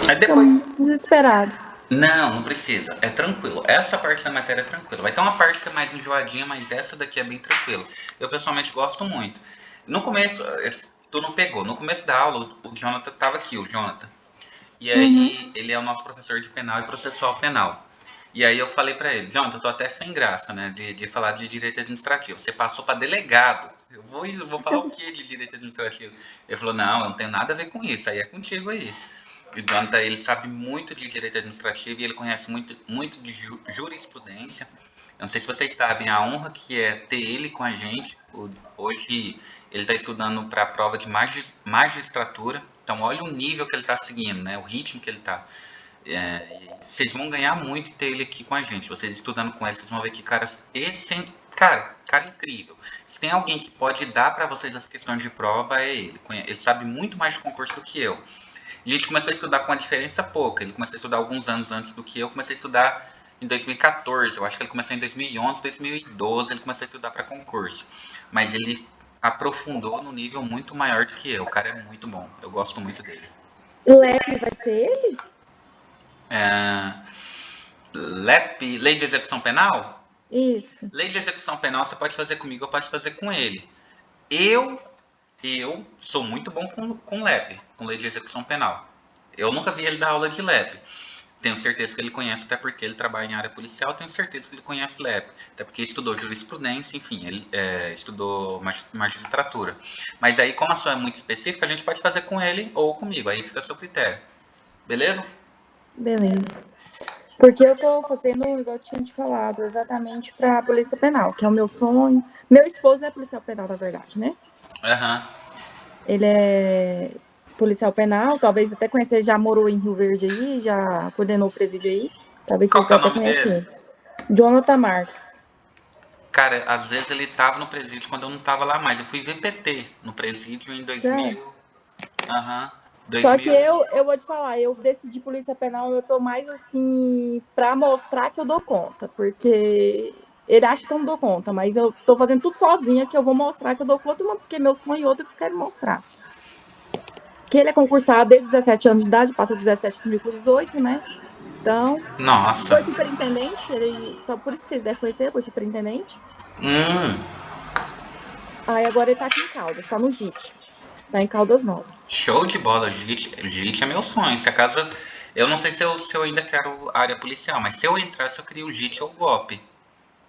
Aí Fica depois. muito desesperado. Não, não precisa. É tranquilo. Essa parte da matéria é tranquila. Vai ter uma parte que é mais enjoadinha, mas essa daqui é bem tranquila. Eu pessoalmente gosto muito. No começo, tu não pegou. No começo da aula, o Jonathan estava aqui, o Jonathan. E Uhum. aí, ele é o nosso professor de penal e processual penal. E aí eu falei pra ele, Jonathan, eu tô até sem graça, né, de falar de direito administrativo. Você passou pra delegado. Eu vou falar o que de direito administrativo? Ele falou, não, eu não tenho nada a ver com isso. Aí é contigo aí. O Jonathan, ele sabe muito de direito administrativo e ele conhece muito, muito de jurisprudência. Eu não sei se vocês sabem a honra que é ter ele com a gente. Hoje ele está estudando para a prova de magistratura. Então, olha o nível que ele está seguindo, né? O ritmo que ele está. Vocês vão ganhar muito em ter ele aqui com a gente. Vocês estudando com ele, vocês vão ver que caras cara incrível. Se tem alguém que pode dar para vocês as questões de prova, é ele. Ele sabe muito mais de concurso do que eu. E a gente começou a estudar com uma diferença pouca. Ele começou a estudar alguns anos antes do que eu. Comecei a estudar em 2014. Eu acho que ele começou em 2011, 2012. Ele começou a estudar para concurso. Mas ele aprofundou no nível muito maior do que eu. O cara é muito bom. Eu gosto muito dele. LEP vai ser ele? LEP, Lei de Execução Penal? Isso. Lei de Execução Penal você pode fazer comigo, eu posso fazer com ele. Eu, eu sou muito bom com LEP, com Lei de Execução Penal. Eu nunca vi ele dar aula de LEP. Tenho certeza que ele conhece, até porque ele trabalha em área policial, tenho certeza que ele conhece LEP, até porque estudou jurisprudência, enfim, ele estudou magistratura. Mas aí, como a sua é muito específica, a gente pode fazer com ele ou comigo, aí fica a seu critério. Beleza? Beleza. Porque eu tô fazendo, igual eu tinha te falado, exatamente pra Polícia Penal, que é o meu sonho. Meu esposo é policial penal, na verdade, né? Aham. Ele é policial penal, talvez até conhecer, já morou em Rio Verde aí, já coordenou o presídio aí. Talvez Qual vocês que é o até nome conhecem dele? ele. Jonathan Marques. Cara, às vezes ele tava no presídio quando eu não tava lá mais. Eu fui VPT no presídio em Sério? 2000. Aham. Só que 2000. eu vou te falar, eu decidi polícia penal, eu tô mais assim, pra mostrar que eu dou conta, porque ele acha que eu não dou conta, mas eu tô fazendo tudo sozinha, que eu vou mostrar que eu dou conta, uma porque meu sonho e outro que eu quero mostrar. Que ele é concursado desde os 17 anos de idade, passou dos 17 subiu com 18, né? Então, Nossa. foi superintendente, ele, então por isso que vocês devem conhecer, foi superintendente. Hum. Aí agora ele tá aqui em Caldas, tá no JIT, tá em Caldas Novas. Show de bola. JIT é meu sonho. Se acaso. Eu não sei se eu ainda quero área policial, mas se eu entrasse, eu queria o JIT ou o GOP.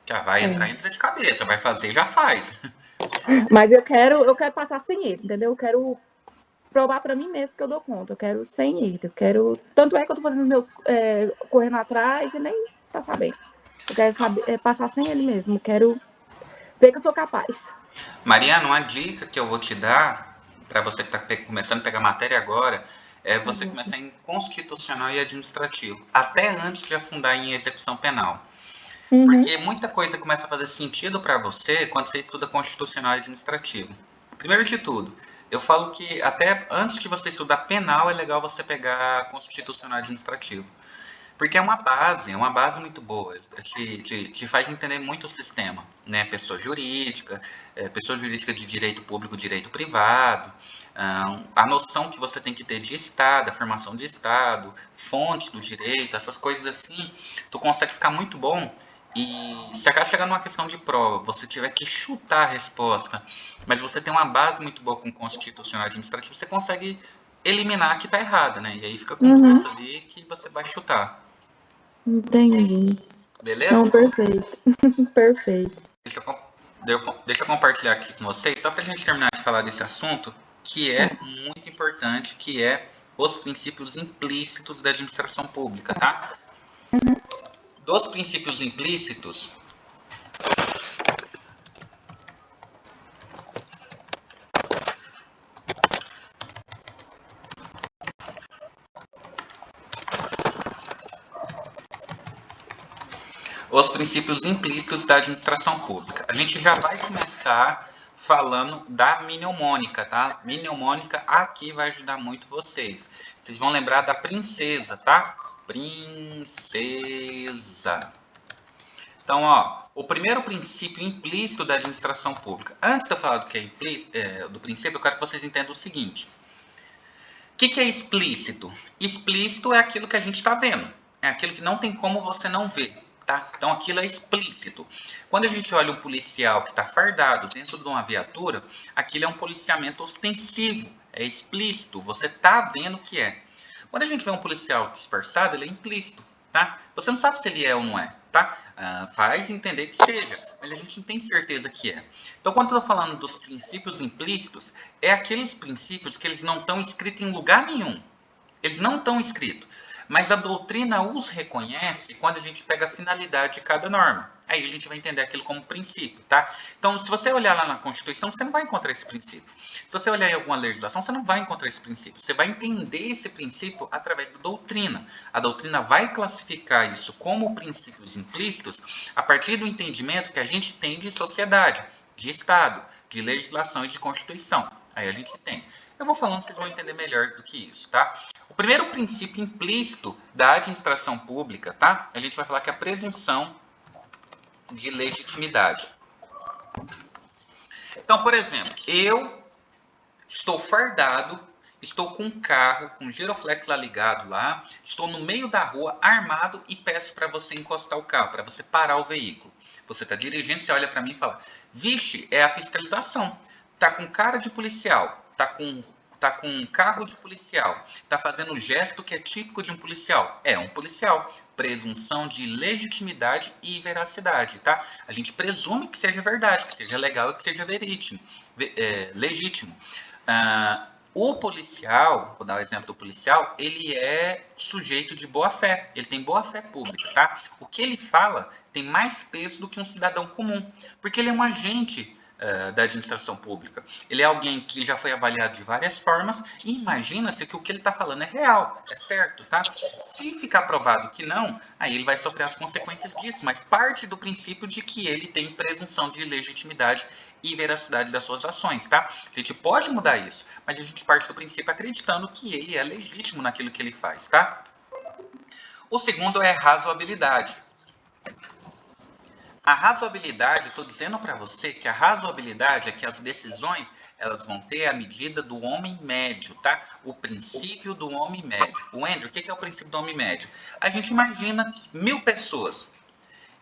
Já vai entrar, É. entra de cabeça. Vai fazer, já faz. Mas eu quero passar sem ele, entendeu? Eu quero provar para mim mesmo que eu dou conta. Eu quero sem ele. Eu quero. Tanto é que eu tô fazendo meus. Correndo atrás e nem tá sabendo. Eu quero saber, passar sem ele mesmo. Eu quero ver que eu sou capaz. Mariana, uma dica que eu vou te dar, para você que está começando a pegar matéria agora, é você Uhum. começar em constitucional e administrativo, até antes de afundar em execução penal. Uhum. Porque muita coisa começa a fazer sentido para você quando você estuda constitucional e administrativo. Primeiro de tudo, eu falo que até antes de você estudar penal, é legal você pegar constitucional e administrativo. Porque é uma base muito boa. Te faz entender muito o sistema, né? Pessoa jurídica de direito público, direito privado, a noção que você tem que ter de Estado, a formação de Estado, fontes do direito, essas coisas assim, tu consegue ficar muito bom. E se acaba chegando numa questão de prova, você tiver que chutar a resposta, mas você tem uma base muito boa com constitucional administrativo, você consegue eliminar a que está errada, né? E aí fica Uhum. confuso ali que você vai chutar. Entendi. Beleza? Não, perfeito. Perfeito. Deixa deixa eu compartilhar aqui com vocês, só para a gente terminar de falar desse assunto, que Tá. é muito importante, que é os princípios implícitos da administração pública, tá? Dos princípios implícitos, os princípios implícitos da administração pública. A gente já vai começar falando da mnemônica, tá? Mnemônica aqui vai ajudar muito vocês. Vocês vão lembrar da princesa, tá? Princesa. Então, ó, o primeiro princípio implícito da administração pública. Antes de eu falar do que é implícito, do princípio, eu quero que vocês entendam o seguinte. que é explícito? Explícito é aquilo que a gente está vendo. É aquilo que não tem como você não ver. Tá? Então aquilo é explícito. Quando a gente olha um policial que está fardado dentro de uma viatura, aquilo é um policiamento ostensivo. É explícito. Você está vendo que é. Quando a gente vê um policial disfarçado, ele é implícito. Tá? Você não sabe se ele é ou não é. Tá? Faz entender que seja, mas a gente não tem certeza que é. Então, quando eu estou falando dos princípios implícitos, é aqueles princípios que eles não estão escritos em lugar nenhum. Eles não estão escritos. Mas a doutrina os reconhece quando a gente pega a finalidade de cada norma. Aí a gente vai entender aquilo como princípio, tá? Então, se você olhar lá na Constituição, você não vai encontrar esse princípio. Se você olhar em alguma legislação, você não vai encontrar esse princípio. Você vai entender esse princípio através da doutrina. A doutrina vai classificar isso como princípios implícitos a partir do entendimento que a gente tem de sociedade, de Estado, de legislação e de Constituição. Aí a gente tem. Eu vou falando, vocês vão entender melhor do que isso, tá? O primeiro princípio implícito da administração pública, tá? A gente vai falar que é a presunção de legitimidade. Então, por exemplo, eu estou fardado, estou com um carro, com giroflex lá ligado lá, estou no meio da rua, armado e peço para você encostar o carro, para você parar o veículo. Você está dirigindo, você olha para mim e fala, vixe, é a fiscalização. Tá com cara de policial, tá com um carro de policial, tá fazendo o gesto que é típico de um policial. É um policial. Presunção de legitimidade e veracidade, tá? A gente presume que seja verdade, que seja legal e que seja legítimo. O policial, vou dar o exemplo do policial, ele é sujeito de boa fé, ele tem boa fé pública, tá? O que ele fala tem mais peso do que um cidadão comum, porque ele é um agente da administração pública. Ele é alguém que já foi avaliado de várias formas e imagina-se que o que ele está falando é real, é certo, tá? Se ficar provado que não, aí ele vai sofrer as consequências disso, mas parte do princípio de que ele tem presunção de legitimidade e veracidade das suas ações, tá? A gente pode mudar isso, mas a gente parte do princípio acreditando que ele é legítimo naquilo que ele faz, tá? O segundo é razoabilidade. A razoabilidade, estou dizendo para você que a razoabilidade é que as decisões elas vão ter a medida do homem médio, tá? O princípio do homem médio. O Andrew, o que é o princípio do homem médio? A gente imagina 1000 pessoas.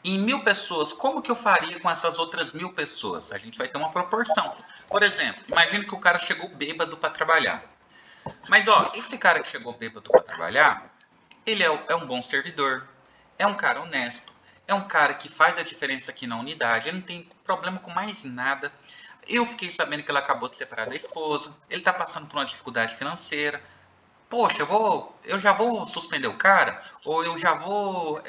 Em 1000 pessoas, como que eu faria com essas outras 1000 pessoas? A gente vai ter uma proporção. Por exemplo, imagine que o cara chegou bêbado para trabalhar. Mas, ó, esse cara que chegou bêbado para trabalhar, ele é um bom servidor, é um cara honesto, é um cara que faz a diferença aqui na unidade, ele não tem problema com mais nada. Eu fiquei sabendo que ele acabou de separar da esposa, ele está passando por uma dificuldade financeira. Poxa, eu já vou suspender o cara? Ou eu já vou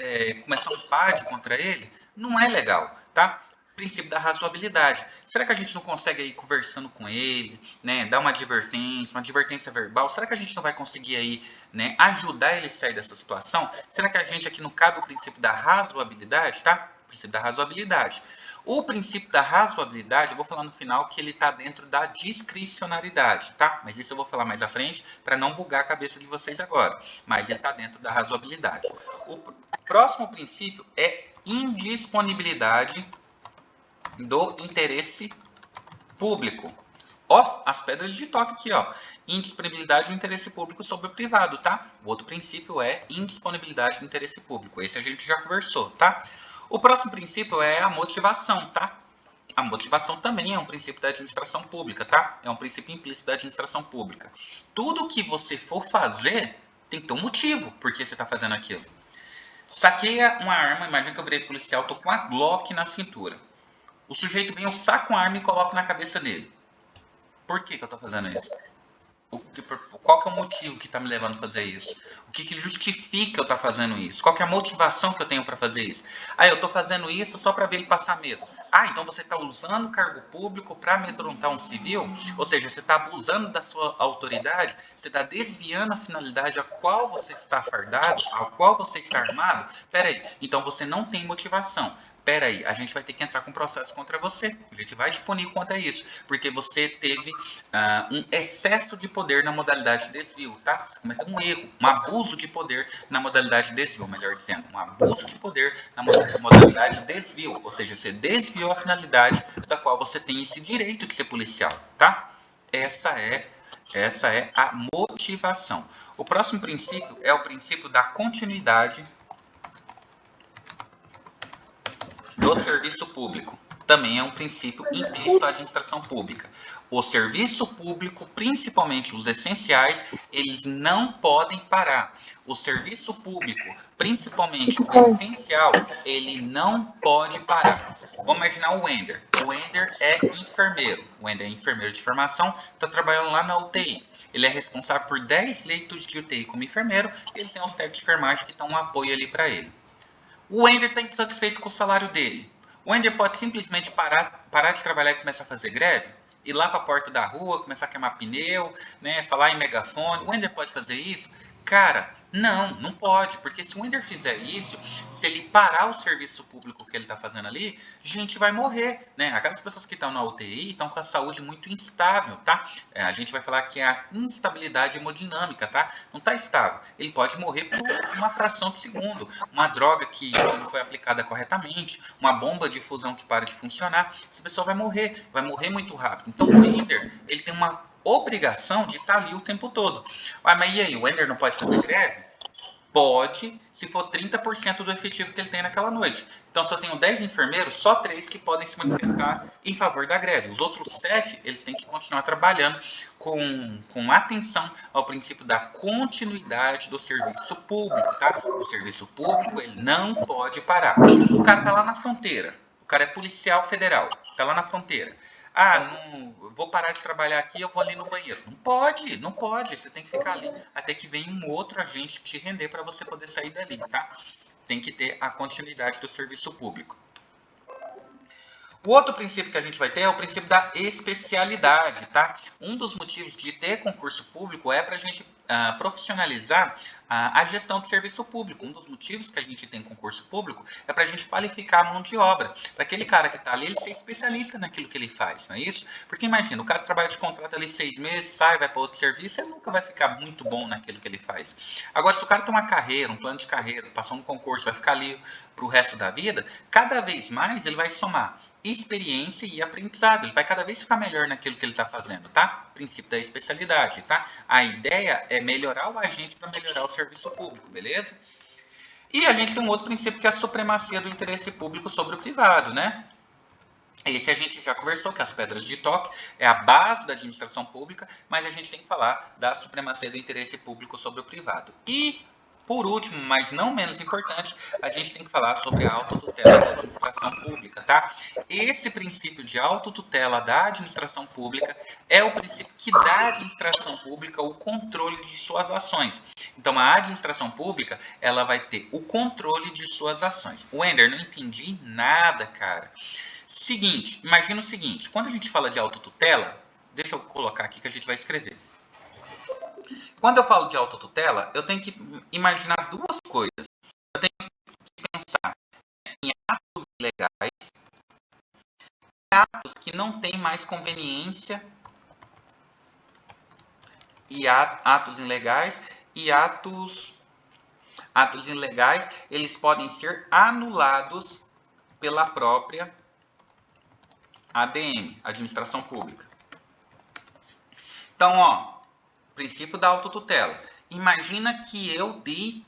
começar um PAD contra ele? Não é legal, tá? Princípio da razoabilidade. Será que a gente não consegue ir conversando com ele, né, dar uma advertência verbal? Será que a gente não vai conseguir aí, né, ajudar ele a sair dessa situação? Será que a gente aqui não cabe o princípio da razoabilidade, tá? Princípio da razoabilidade. O princípio da razoabilidade, eu vou falar no final que ele está dentro da discricionariedade, tá? Mas isso eu vou falar mais à frente para não bugar a cabeça de vocês agora. Mas ele está dentro da razoabilidade. O próximo princípio é indisponibilidade do interesse público. Ó, as pedras de toque aqui, ó. Indisponibilidade do interesse público sobre o privado, tá? O outro princípio é indisponibilidade do interesse público. Esse a gente já conversou, tá? O próximo princípio é a motivação, tá? A motivação também é um princípio da administração pública, tá? É um princípio implícito da administração pública. Tudo que você for fazer tem que ter um motivo por que você está fazendo aquilo. Saqueia uma arma, imagina que eu virei policial, tô com uma Glock na cintura. O sujeito vem, eu saco uma arma e coloco na cabeça dele. Por que eu tô fazendo isso? Qual que é o motivo que está me levando a fazer isso? O que justifica eu estar fazendo isso? Qual que é a motivação que eu tenho para fazer isso? Ah, eu estou fazendo isso só para ver ele passar medo. Ah, então você está usando o cargo público para amedrontar um civil? Ou seja, você está abusando da sua autoridade? Você está desviando a finalidade a qual você está fardado? A qual você está armado? Peraí, então você não tem motivação. Peraí, a gente vai ter que entrar com processo contra você. A gente vai te punir quanto a isso. Porque você teve um excesso de poder na modalidade de desvio, tá? Você cometeu um erro, um abuso de poder na modalidade de desvio, melhor dizendo. Um abuso de poder na modalidade de desvio. Ou seja, você desviou a finalidade da qual você tem esse direito de ser policial, tá? Essa é Essa é a motivação. O próximo princípio é o princípio da continuidade do serviço público. Também é um princípio implícito à administração pública. O serviço público, principalmente os essenciais, eles não podem parar. O serviço público, principalmente o essencial, ele não pode parar. Vamos imaginar o Wender. O Wender é enfermeiro. O Wender é enfermeiro de formação, está trabalhando lá na UTI. Ele é responsável por 10 leitos de UTI como enfermeiro e ele tem os técnicos de enfermagem que dão um apoio ali para ele. O Wender está insatisfeito com o salário dele. O Wender pode simplesmente parar de trabalhar e começar a fazer greve? Ir lá para a porta da rua, começar a queimar pneu, né, falar em megafone. O Wender pode fazer isso? Cara, não pode, porque se o Wender fizer isso, se ele parar o serviço público que ele está fazendo ali, gente vai morrer, né? Aquelas pessoas que estão na UTI estão com a saúde muito instável, tá? A gente vai falar que é a instabilidade hemodinâmica, tá? Não está estável. Ele pode morrer por uma fração de segundo, uma droga que não foi aplicada corretamente, uma bomba de fusão que para de funcionar, essa pessoa vai morrer muito rápido. Então o Wender, ele tem uma obrigação de estar ali o tempo todo. Mas e aí, o Wender não pode fazer greve? Pode, se for 30% do efetivo que ele tem naquela noite. Então, se eu tenho 10 enfermeiros, só 3 que podem se manifestar em favor da greve. Os outros 7, eles têm que continuar trabalhando com atenção ao princípio da continuidade do serviço público, tá? O serviço público, ele não pode parar. O cara tá lá na fronteira, o cara é policial federal, tá lá na fronteira. Não vou parar de trabalhar aqui, eu vou ali no banheiro. Não pode. Você tem que ficar ali até que venha um outro agente te render para você poder sair dali, tá? Tem que ter a continuidade do serviço público. O outro princípio que a gente vai ter é o princípio da especialidade, tá? Um dos motivos de ter concurso público é para a gente profissionalizar a gestão de serviço público. Um dos motivos que a gente tem concurso público é para a gente qualificar a mão de obra. Para aquele cara que está ali, ele ser especialista naquilo que ele faz, não é isso? Porque imagina, o cara trabalha de contrato ali 6 meses, sai, vai para outro serviço, ele nunca vai ficar muito bom naquilo que ele faz. Agora, se o cara tem uma carreira, um plano de carreira, passou no concurso, vai ficar ali para o resto da vida, cada vez mais ele vai somar experiência e aprendizado. Ele vai cada vez ficar melhor naquilo que ele está fazendo, tá? Princípio da especialidade, tá? A ideia é melhorar o agente para melhorar o serviço público, beleza? E a gente tem um outro princípio que é a supremacia do interesse público sobre o privado, né? Esse a gente já conversou, que as pedras de toque é a base da administração pública, mas a gente tem que falar da supremacia do interesse público sobre o privado. E por último, mas não menos importante, a gente tem que falar sobre a autotutela da administração pública, tá? Esse princípio de autotutela da administração pública é o princípio que dá à administração pública o controle de suas ações. Então, a administração pública, ela vai ter o controle de suas ações. Wender, não entendi nada, cara. Seguinte, imagina o seguinte, quando a gente fala de autotutela, deixa eu colocar aqui que a gente vai escrever. Quando eu falo de autotutela, eu tenho que imaginar duas coisas. Eu tenho que pensar em atos ilegais, atos que não têm mais conveniência, e atos ilegais, e atos ilegais, eles podem ser anulados pela própria ADM, Administração Pública. Então, ó, princípio da autotutela. Imagina que eu dei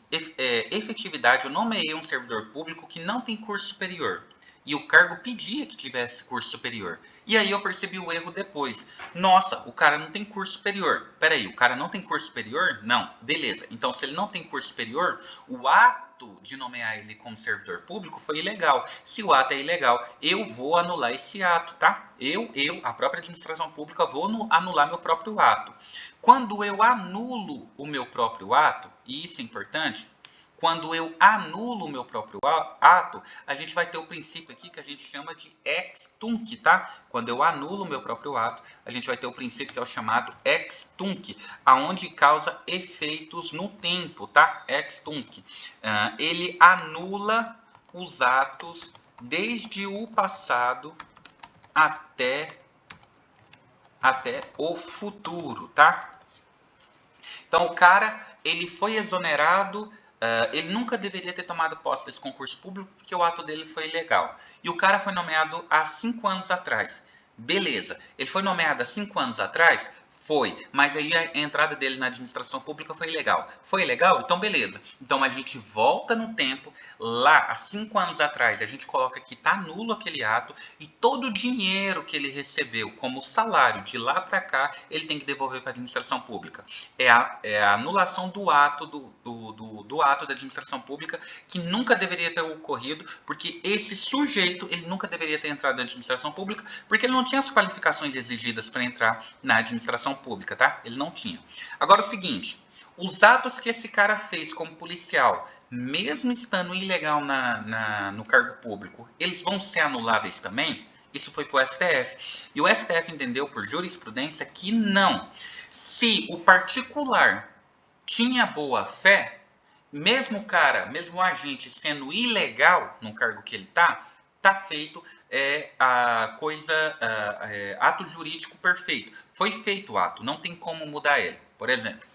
efetividade, eu nomeei um servidor público que não tem curso superior. E o cargo pedia que tivesse curso superior. E aí eu percebi o erro depois. Nossa, o cara não tem curso superior. Peraí, o cara não tem curso superior? Não. Beleza. Então, se ele não tem curso superior, o ato de nomear ele como servidor público foi ilegal. Se o ato é ilegal, eu vou anular esse ato, tá? A própria administração pública, vou anular meu próprio ato. Quando eu anulo o meu próprio ato, e isso é importante, quando eu anulo o meu próprio ato, a gente vai ter o princípio aqui que a gente chama de ex tunc, tá? Quando eu anulo o meu próprio ato, a gente vai ter o princípio que é o chamado ex tunc, aonde causa efeitos no tempo, tá? Ex tunc. Ele anula os atos desde o passado até o futuro, tá? Então o cara, ele foi exonerado, ele nunca deveria ter tomado posse desse concurso público porque o ato dele foi ilegal. E o cara foi nomeado há 5 anos atrás. Beleza, ele foi nomeado há 5 anos atrás, Foi, mas aí a entrada dele na administração pública foi ilegal. Foi ilegal? Então beleza. Então a gente volta no tempo, lá há 5 anos atrás, a gente coloca que está nulo aquele ato e todo o dinheiro que ele recebeu como salário de lá para cá, ele tem que devolver para a administração pública. É a anulação do ato do ato da administração pública que nunca deveria ter ocorrido, porque esse sujeito ele nunca deveria ter entrado na administração pública, porque ele não tinha as qualificações exigidas para entrar na administração pública, tá? Ele não tinha. Agora o seguinte, os atos que esse cara fez como policial, mesmo estando ilegal no cargo público, eles vão ser anuláveis também? Isso foi para o STF. E o STF entendeu por jurisprudência que não. Se o particular tinha boa fé, mesmo o cara, mesmo o agente sendo ilegal no cargo que ele tá feito a coisa, ato jurídico perfeito. Foi feito o ato, não tem como mudar ele. Por exemplo,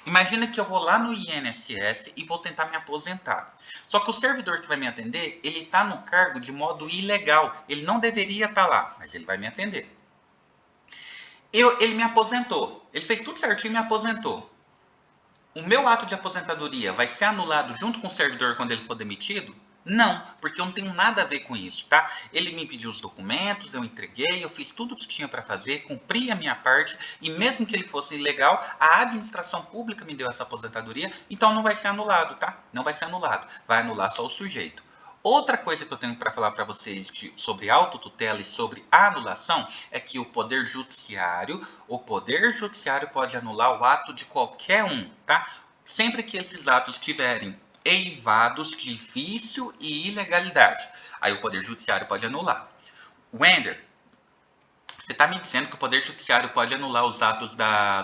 imagina que eu vou lá no INSS e vou tentar me aposentar. Só que o servidor que vai me atender, ele está no cargo de modo ilegal. Ele não deveria estar lá, mas ele vai me atender. Ele me aposentou. Ele fez tudo certinho e me aposentou. O meu ato de aposentadoria vai ser anulado junto com o servidor quando ele for demitido? Não, porque eu não tenho nada a ver com isso, tá? Ele me pediu os documentos, eu entreguei, eu fiz tudo o que tinha para fazer, cumpri a minha parte, e mesmo que ele fosse ilegal, a administração pública me deu essa aposentadoria, então não vai ser anulado, tá? Não vai ser anulado, vai anular só o sujeito. Outra coisa que eu tenho para falar para vocês sobre autotutela e sobre anulação é que o Poder Judiciário pode anular o ato de qualquer um, tá? Sempre que esses atos tiverem eivados de vício e ilegalidade. Aí o Poder Judiciário pode anular. Wender, você está me dizendo que o Poder Judiciário pode anular os atos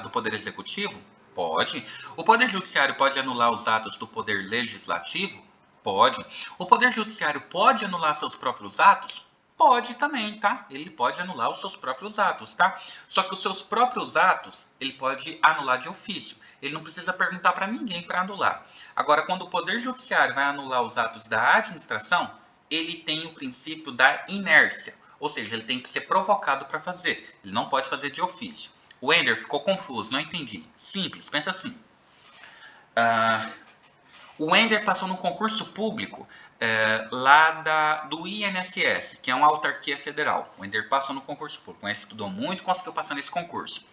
do Poder Executivo? Pode. O Poder Judiciário pode anular os atos do Poder Legislativo? Pode. O Poder Judiciário pode anular seus próprios atos? Pode também, tá? Ele pode anular os seus próprios atos, tá? Só que os seus próprios atos, ele pode anular de ofício. Ele não precisa perguntar para ninguém para anular. Agora, quando o Poder Judiciário vai anular os atos da administração, ele tem o princípio da inércia. Ou seja, ele tem que ser provocado para fazer. Ele não pode fazer de ofício. O Wender ficou confuso, não entendi. Simples, pensa assim. O Wender passou no concurso público lá do INSS, que é uma autarquia federal. O Wender passou no concurso público, mas estudou muito e conseguiu passar nesse concurso.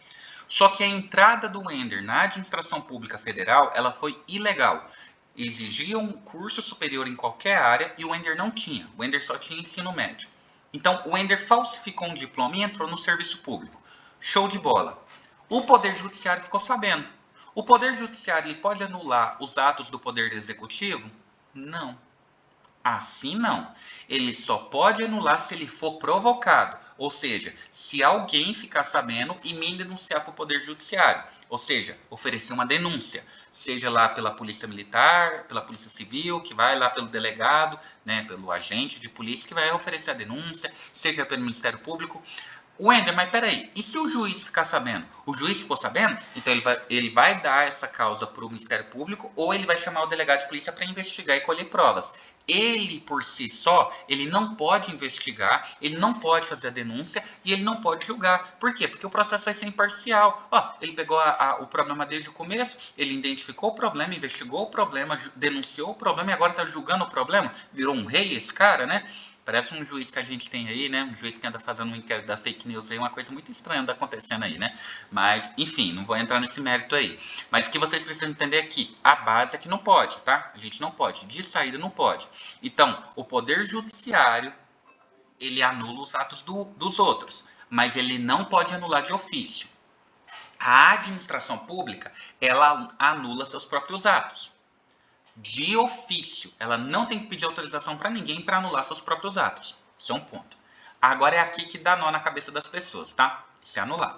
Só que a entrada do Wender na administração pública federal, ela foi ilegal. Exigia um curso superior em qualquer área e o Wender não tinha. O Wender só tinha ensino médio. Então, o Wender falsificou um diploma e entrou no serviço público. Show de bola. O Poder Judiciário ficou sabendo. O Poder Judiciário ele pode anular os atos do Poder Executivo? Não. Assim não. Ele só pode anular se ele for provocado. Ou seja, se alguém ficar sabendo e me denunciar para o Poder Judiciário. Ou seja, oferecer uma denúncia. Seja lá pela Polícia Militar, pela Polícia Civil, que vai lá pelo delegado, né, pelo agente de polícia que vai oferecer a denúncia, seja pelo Ministério Público. Wender, mas peraí, e se o juiz ficar sabendo? O juiz ficou sabendo? Então ele vai dar essa causa para o Ministério Público ou ele vai chamar o delegado de polícia para investigar e colher provas. Ele, por si só, ele não pode investigar, ele não pode fazer a denúncia e ele não pode julgar. Por quê? Porque o processo vai ser imparcial. Ele pegou o problema desde o começo, ele identificou o problema, investigou o problema, denunciou o problema e agora está julgando o problema. Virou um rei esse cara, né? Parece um juiz que a gente tem aí, né? Um juiz que anda fazendo um inquérito da fake news aí, uma coisa muito estranha anda acontecendo aí, né? Mas, enfim, não vou entrar nesse mérito aí. Mas o que vocês precisam entender aqui, a base é que não pode, tá? A gente não pode, de saída não pode. Então, o Poder Judiciário, ele anula os atos dos outros, mas ele não pode anular de ofício. A administração pública, ela anula seus próprios atos. De ofício, ela não tem que pedir autorização para ninguém para anular seus próprios atos. Isso é um ponto. Agora é aqui que dá nó na cabeça das pessoas, tá? Se anular.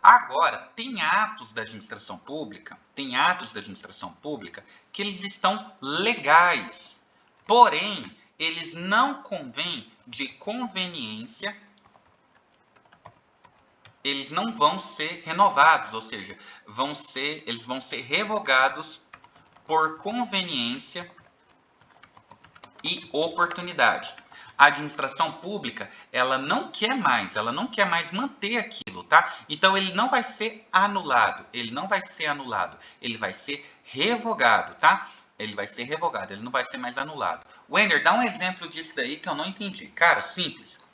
Agora, tem atos da administração pública, que eles estão legais. Porém, eles não convêm de conveniência, eles não vão ser renovados, ou seja, eles vão ser revogados por conveniência e oportunidade. A administração pública, ela não quer mais manter aquilo, tá? Então ele não vai ser anulado, ele vai ser revogado, tá? Ele vai ser revogado, ele não vai ser mais anulado. Wender, dá um exemplo disso daí que eu não entendi. Cara, simples.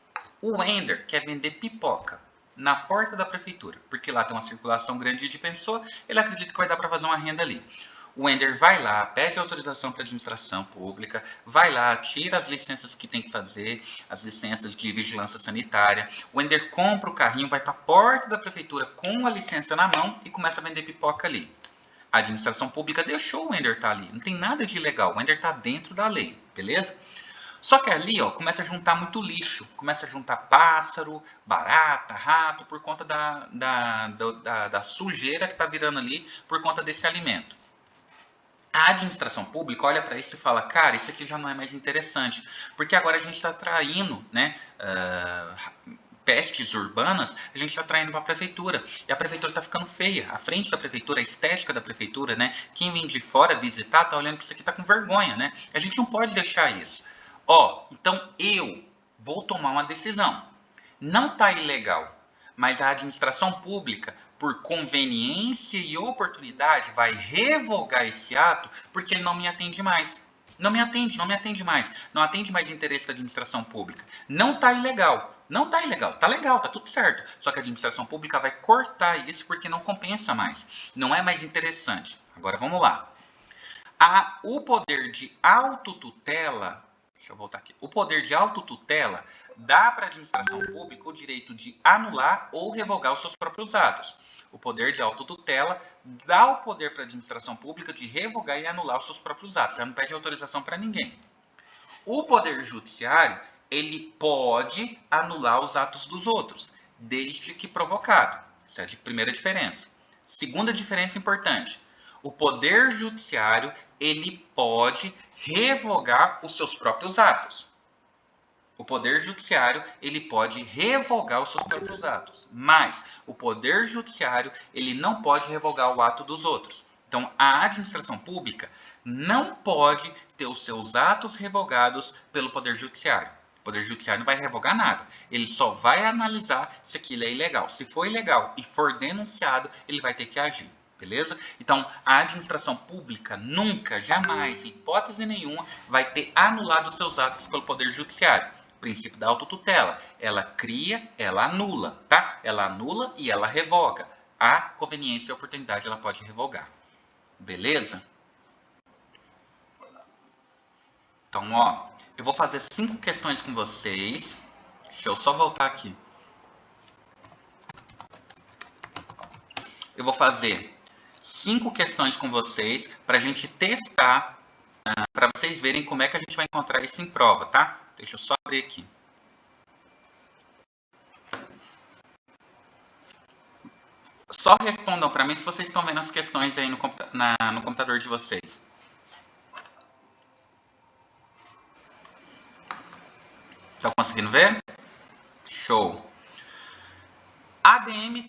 O Wender quer vender pipoca na porta da prefeitura, porque lá tem uma circulação grande de pessoa, ele acredita que vai dar para fazer uma renda ali. O Wender vai lá, pede autorização para a administração pública, vai lá, tira as licenças que tem que fazer, as licenças de vigilância sanitária. O Wender compra o carrinho, vai para a porta da prefeitura com a licença na mão e começa a vender pipoca ali. A administração pública deixou o Wender estar ali, não tem nada de ilegal, o Wender está dentro da lei, beleza? Só que ali, ó, começa a juntar muito lixo, começa a juntar pássaro, barata, rato, por conta da sujeira que está virando ali por conta desse alimento. A administração pública olha para isso e fala, cara, isso aqui já não é mais interessante, porque agora a gente está traindo, né, pestes urbanas, a gente está traindo para a prefeitura, e a prefeitura está ficando feia, a frente da prefeitura, a estética da prefeitura, né, quem vem de fora visitar está olhando para isso aqui, está com vergonha, né, a gente não pode deixar isso. Ó, então eu vou tomar uma decisão, não está ilegal, mas a administração pública, por conveniência e oportunidade, vai revogar esse ato porque ele não me atende mais. Não me atende mais. Não atende mais o interesse da administração pública. Não está ilegal. Não está ilegal. Está legal, está tudo certo. Só que a administração pública vai cortar isso porque não compensa mais. Não é mais interessante. Agora vamos lá. O poder de autotutela... Deixa eu voltar aqui. O poder de autotutela dá para a administração pública o direito de anular ou revogar os seus próprios atos. O poder de autotutela dá o poder para a administração pública de revogar e anular os seus próprios atos. Ela não pede autorização para ninguém. O poder judiciário, ele pode anular os atos dos outros, desde que provocado. Essa é a primeira diferença. Segunda diferença importante. O poder judiciário, ele pode revogar os seus próprios atos. O poder judiciário, ele pode revogar os seus próprios atos, mas o poder judiciário, ele não pode revogar o ato dos outros. Então, a administração pública não pode ter os seus atos revogados pelo poder judiciário. O poder judiciário não vai revogar nada. Ele só vai analisar se aquilo é ilegal. Se for ilegal e for denunciado, ele vai ter que agir. Beleza? Então, a administração pública nunca, jamais, em hipótese nenhuma, vai ter anulado os seus atos pelo poder judiciário. Princípio da autotutela. Ela cria, ela anula, tá? Ela anula e ela revoga. A conveniência e a oportunidade ela pode revogar. Beleza? Então, ó, eu vou fazer 5 questões com vocês. Deixa eu só voltar aqui. Eu vou fazer 5 questões com vocês para a gente testar, para vocês verem como é que a gente vai encontrar isso em prova, tá? Deixa eu só abrir aqui. Só respondam para mim se vocês estão vendo as questões aí no computador de vocês. Estão conseguindo ver? Show. ADM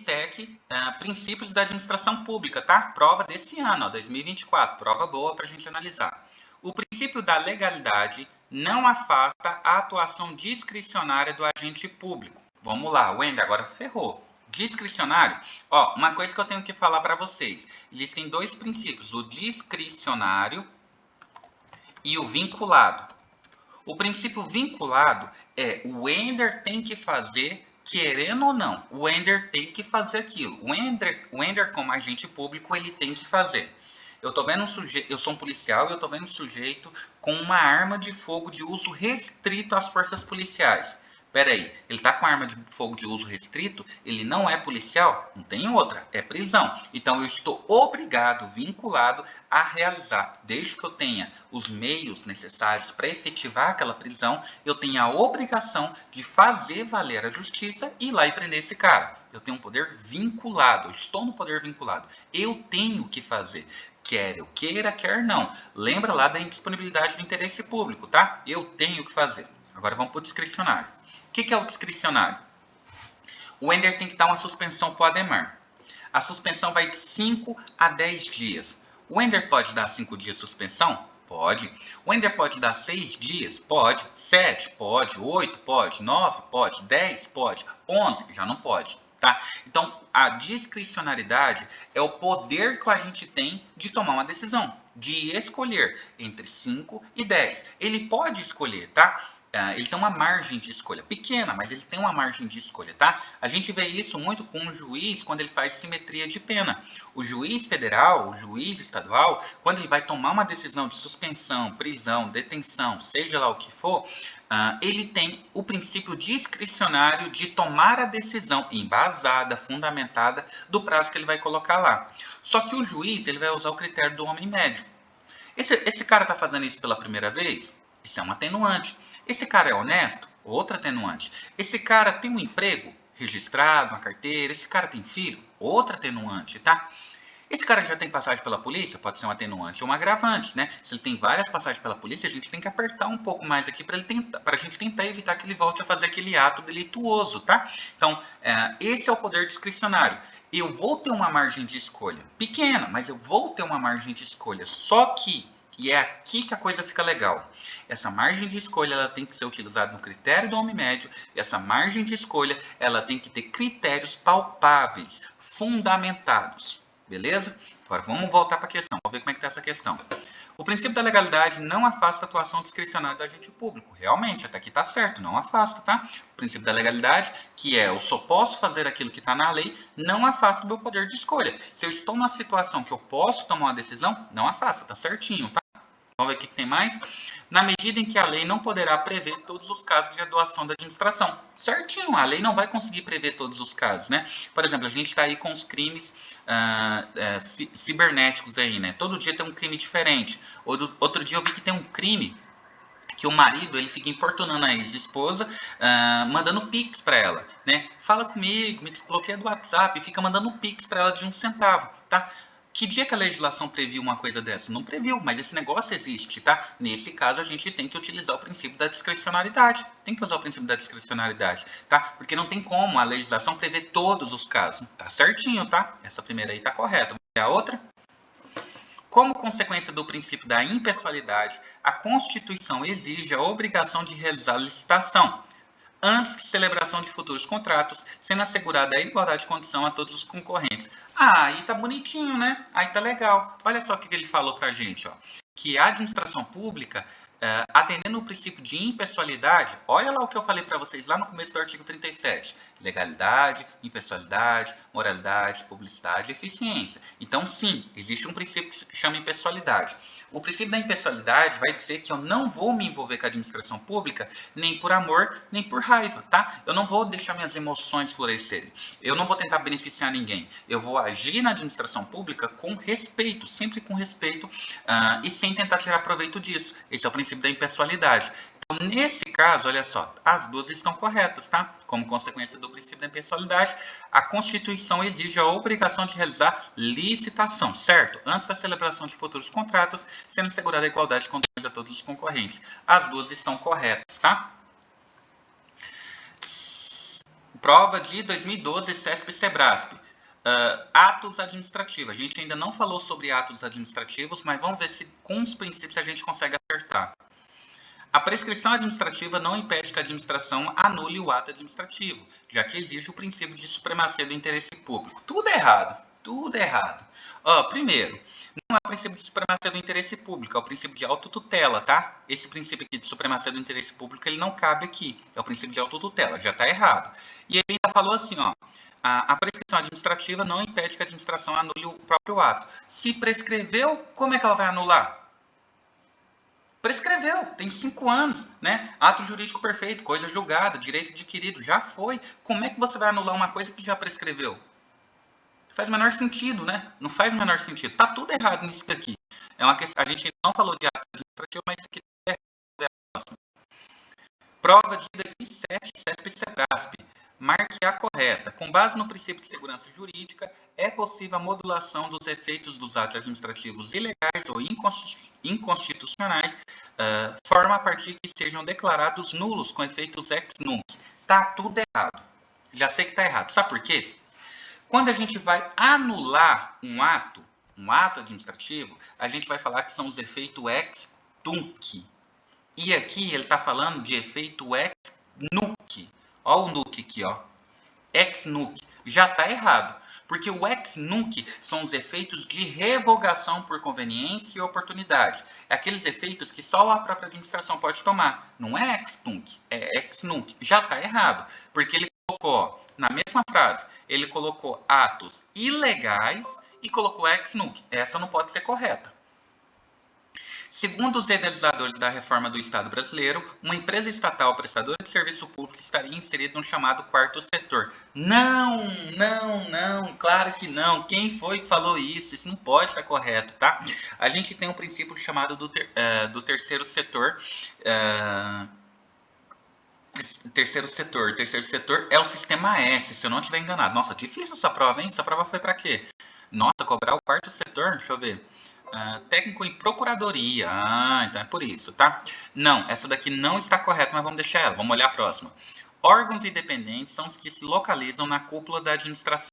Tech, princípios da administração pública, tá? Prova desse ano, ó, 2024, prova boa para a gente analisar. O princípio da legalidade não afasta a atuação discricionária do agente público. Vamos lá, Wender, agora ferrou. Discricionário, ó, uma coisa que eu tenho que falar para vocês. Existem 2 princípios, o discricionário e o vinculado. O princípio vinculado é o Wender tem que fazer, querendo ou não, o Wender tem que fazer aquilo. O Wender como agente público, ele tem que fazer. Eu tô vendo eu sou um policial e eu tô vendo um sujeito com uma arma de fogo de uso restrito às forças policiais. Pera aí, ele tá com arma de fogo de uso restrito? Ele não é policial? Não tem outra, é prisão. Então eu estou obrigado, vinculado a realizar, desde que eu tenha os meios necessários para efetivar aquela prisão, eu tenho a obrigação de fazer valer a justiça e ir lá e prender esse cara. Eu tenho um poder vinculado, eu estou no poder vinculado. Eu tenho que fazer. Quer eu queira, quer não. Lembra lá da indisponibilidade do interesse público, tá? Eu tenho que fazer. Agora vamos para o discricionário. O que é o discricionário? O Wender tem que dar uma suspensão para o Ademar. A suspensão vai de 5 a 10 dias. O Wender pode dar 5 dias de suspensão? Pode. O Ender pode dar 6 dias? Pode. 7? Pode. 8? Pode. 9? Pode. 10? Pode. 11? Já não pode. Tá? Então, a discricionariedade é o poder que a gente tem de tomar uma decisão, de escolher entre 5 e 10. Ele pode escolher, tá? Ele tem uma margem de escolha pequena, mas ele tem uma margem de escolha, tá? A gente vê isso muito com o juiz quando ele faz simetria de pena. O juiz federal, o juiz estadual, quando ele vai tomar uma decisão de suspensão, prisão, detenção, seja lá o que for, ele tem o princípio discricionário de tomar a decisão embasada, fundamentada, do prazo que ele vai colocar lá. Só que o juiz ele vai usar o critério do homem médio. Esse cara está fazendo isso pela primeira vez? Isso é um atenuante. Esse cara é honesto? Outra atenuante. Esse cara tem um emprego registrado, uma carteira? Esse cara tem filho? Outra atenuante, tá? Esse cara já tem passagem pela polícia? Pode ser um atenuante ou um agravante, né? Se ele tem várias passagens pela polícia, a gente tem que apertar um pouco mais aqui para a gente tentar evitar que ele volte a fazer aquele ato delituoso, tá? Então, esse é o poder discricionário. Eu vou ter uma margem de escolha pequena, mas eu vou ter uma margem de escolha. Só que, e é aqui que a coisa fica legal, essa margem de escolha ela tem que ser utilizada no critério do homem médio, e essa margem de escolha ela tem que ter critérios palpáveis, fundamentados. Beleza? Agora vamos voltar para a questão, vamos ver como é que está essa questão. O princípio da legalidade não afasta a atuação discricionária do agente público. Realmente, até aqui está certo, não afasta, tá? O princípio da legalidade, que é eu só posso fazer aquilo que está na lei, não afasta o meu poder de escolha. Se eu estou numa situação que eu posso tomar uma decisão, não afasta, tá certinho, tá? Vamos ver o que tem mais. Na medida em que a lei não poderá prever todos os casos de atuação da administração. Certinho, a lei não vai conseguir prever todos os casos, né? Por exemplo, a gente está aí com os crimes cibernéticos aí, né? Todo dia tem um crime diferente. Outro dia eu vi que tem um crime que o marido ele fica importunando a ex-esposa, mandando pix para ela, né? Fala comigo, me desbloqueia do WhatsApp, e fica mandando pix para ela de 1 centavo, tá? Que dia que a legislação previu uma coisa dessa? Não previu, mas esse negócio existe, tá? Nesse caso, a gente tem que utilizar o princípio da discricionariedade. Tem que usar o princípio da discricionariedade, tá? Porque não tem como a legislação prever todos os casos. Tá certinho, tá? Essa primeira aí tá correta. Vamos ver a outra? Como consequência do princípio da impessoalidade, a Constituição exige a obrigação de realizar licitação antes de celebração de futuros contratos, sendo assegurada a igualdade de condição a todos os concorrentes. Aí tá bonitinho, né? Aí tá legal. Olha só o que ele falou pra gente, ó. Que a administração pública, atendendo o princípio de impessoalidade, olha lá o que eu falei para vocês lá no começo do artigo 37. Legalidade, impessoalidade, moralidade, publicidade e eficiência. Então, sim, existe um princípio que se chama impessoalidade. O princípio da impessoalidade vai dizer que eu não vou me envolver com a administração pública nem por amor, nem por raiva, tá? Eu não vou deixar minhas emoções florescerem. Eu não vou tentar beneficiar ninguém. Eu vou agir na administração pública com respeito, sempre com respeito, e sem tentar tirar proveito disso. Esse é o princípio da impessoalidade. Então, nesse caso, olha só, as duas estão corretas, tá? Como consequência do princípio da impessoalidade, a Constituição exige a obrigação de realizar licitação, certo? Antes da celebração de futuros contratos, sendo assegurada a igualdade de condições a todos os concorrentes. As duas estão corretas, tá? Prova de 2012, CESP e Sebrasp. Atos administrativos. A gente ainda não falou sobre atos administrativos, mas vamos ver se com os princípios a gente consegue acertar. A prescrição administrativa não impede que a administração anule o ato administrativo, já que existe o princípio de supremacia do interesse público. Tudo errado, tudo errado. Primeiro, não é o princípio de supremacia do interesse público, é o princípio de autotutela, tá? Esse princípio aqui de supremacia do interesse público, ele não cabe aqui, é o princípio de autotutela, já está errado. E ele ainda falou assim, ó, a prescrição administrativa não impede que a administração anule o próprio ato. Se prescreveu, como é que ela vai anular? Prescreveu, tem 5 anos, né? Ato jurídico perfeito, coisa julgada, direito adquirido, já foi. Como é que você vai anular uma coisa que já prescreveu? Faz o menor sentido, né? Não faz o menor sentido. Tá tudo errado nisso aqui. É uma questão, a gente não falou de ato administrativo, mas isso aqui é errado. Prova de 2007, CESP e Sebrasp. Marque a correta. Com base no princípio de segurança jurídica, é possível a modulação dos efeitos dos atos administrativos ilegais ou inconstitucionais, forma a partir que sejam declarados nulos com efeitos ex nunc. Tá tudo errado. Já sei que tá errado. Sabe por quê? Quando a gente vai anular um ato administrativo, a gente vai falar que são os efeitos ex tunc. E aqui ele está falando de efeito ex nunc. Ó o nunc aqui, ó. Ex nunc. Já está errado. Porque o ex nunc são os efeitos de revogação por conveniência e oportunidade. É aqueles efeitos que só a própria administração pode tomar. Não é ex tunc, é ex nunc. Já está errado. Porque ele colocou, na mesma frase, ele colocou atos ilegais e colocou ex nunc. Essa não pode ser correta. Segundo os idealizadores da reforma do Estado brasileiro, uma empresa estatal prestadora de serviço público estaria inserida no chamado quarto setor. Não, claro que não. Quem foi que falou isso? Isso não pode estar correto, tá? A gente tem um princípio chamado do terceiro setor. Terceiro setor é o sistema S, se eu não estiver enganado. Nossa, difícil essa prova, hein? Essa prova foi para quê? Nossa, cobrar o quarto setor, deixa eu ver. Técnico em procuradoria. Então é por isso, tá? Não, essa daqui não está correta, mas vamos deixar ela. Vamos olhar a próxima. Órgãos independentes são os que se localizam na cúpula da administração